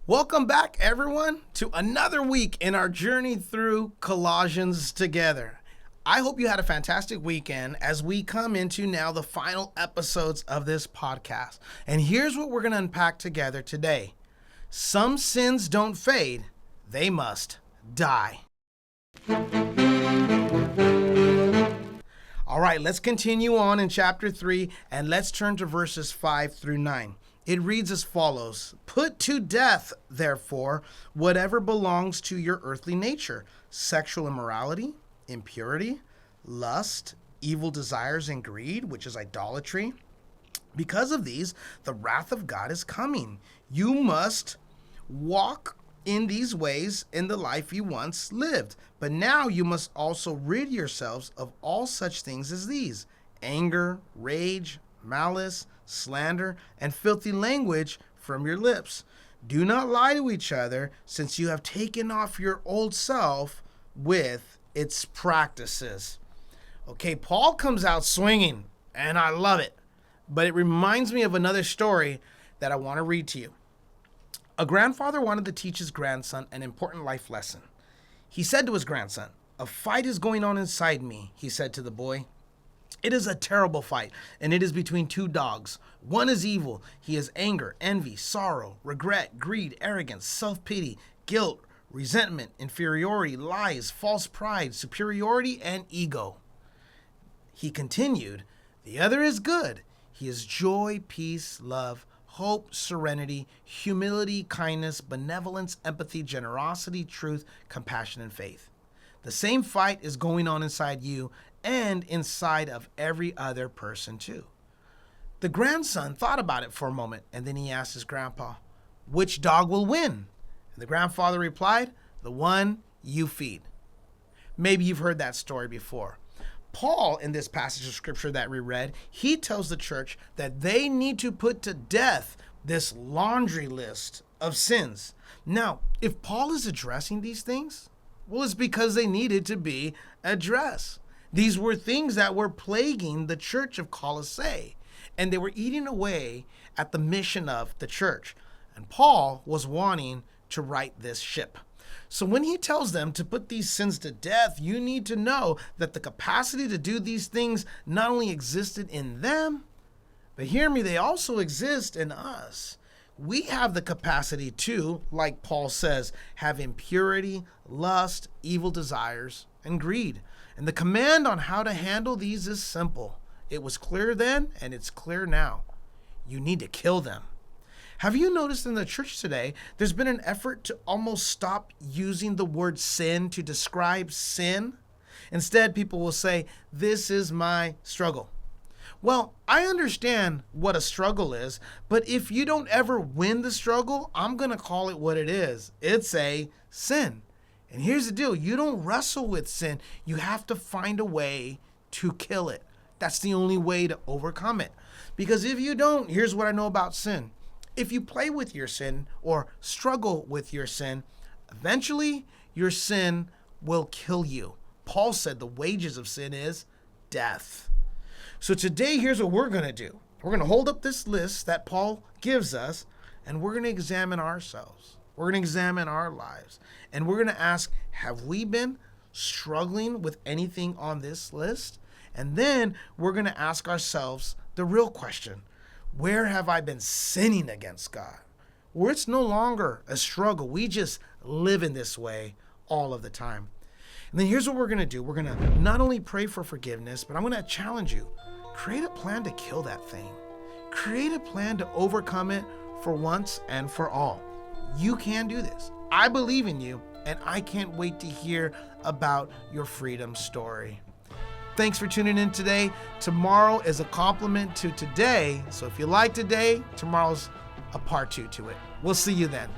Welcome back, everyone, to another week in our journey through Colossians together. I hope you had a fantastic weekend as we come into now the final episodes of this podcast. And here's what we're going to unpack together today. Some sins don't fade, they must die. All right, let's continue on in chapter 3 and let's turn to verses 5 through 9. It reads as follows: Put to death, therefore, whatever belongs to your earthly nature: sexual immorality, impurity, lust, evil desires, and greed, which is idolatry. Because of these, the wrath of God is coming. You must walk in these ways in the life you once lived. But now you must also rid yourselves of all such things as these: anger, rage, malice, slander, and filthy language from your lips. Do not lie to each other, since you have taken off your old self with its practices. Okay, Paul comes out swinging, and I love it. But it reminds me of another story that I want to read to you. A grandfather wanted to teach his grandson an important life lesson. He said to his grandson, "A fight is going on inside me," he said to the boy. "It is a terrible fight, and it is between two dogs. One is evil. He has anger, envy, sorrow, regret, greed, arrogance, self-pity, guilt, resentment, inferiority, lies, false pride, superiority, and ego." He continued, "The other is good. He is joy, peace, love, hope, serenity, humility, kindness, benevolence, empathy, generosity, truth, compassion, and faith. The same fight is going on inside you and inside of every other person too." The grandson thought about it for a moment, and then he asked his grandpa, "Which dog will win?" And the grandfather replied, "The one you feed." Maybe you've heard that story before. Paul, in this passage of scripture that we read, he tells the church that they need to put to death this laundry list of sins. Now, if Paul is addressing these things, well, it's because they needed to be addressed. These were things that were plaguing the church of Colossae, and they were eating away at the mission of the church. And Paul was wanting to right this ship. So when he tells them to put these sins to death, you need to know that the capacity to do these things not only existed in them, but hear me, they also exist in us. We have the capacity to, like Paul says, have impurity, lust, evil desires, and greed. And the command on how to handle these is simple. It was clear then, and it's clear now. You need to kill them. Have you noticed in the church today, there's been an effort to almost stop using the word sin to describe sin? Instead, people will say, "This is my struggle." Well, I understand what a struggle is, but if you don't ever win the struggle, I'm going to call it what it is. It's a sin. And here's the deal. You don't wrestle with sin. You have to find a way to kill it. That's the only way to overcome it. Because if you don't, here's what I know about sin. If you play with your sin or struggle with your sin, eventually your sin will kill you. Paul said the wages of sin is death. So today, here's what we're going to do. We're going to hold up this list that Paul gives us, and we're going to examine ourselves. We're going to examine our lives, and we're going to ask, have we been struggling with anything on this list? And then we're going to ask ourselves the real question: where have I been sinning against God? Where it's no longer a struggle. We just live in this way all of the time. And then here's what we're going to do. We're going to not only pray for forgiveness, but I'm going to challenge you. Create a plan to kill that thing. Create a plan to overcome it for once and for all. You can do this. I believe in you, and I can't wait to hear about your freedom story. Thanks for tuning in today. Tomorrow is a complement to today. So if you like today, tomorrow's a part 2 to it. We'll see you then.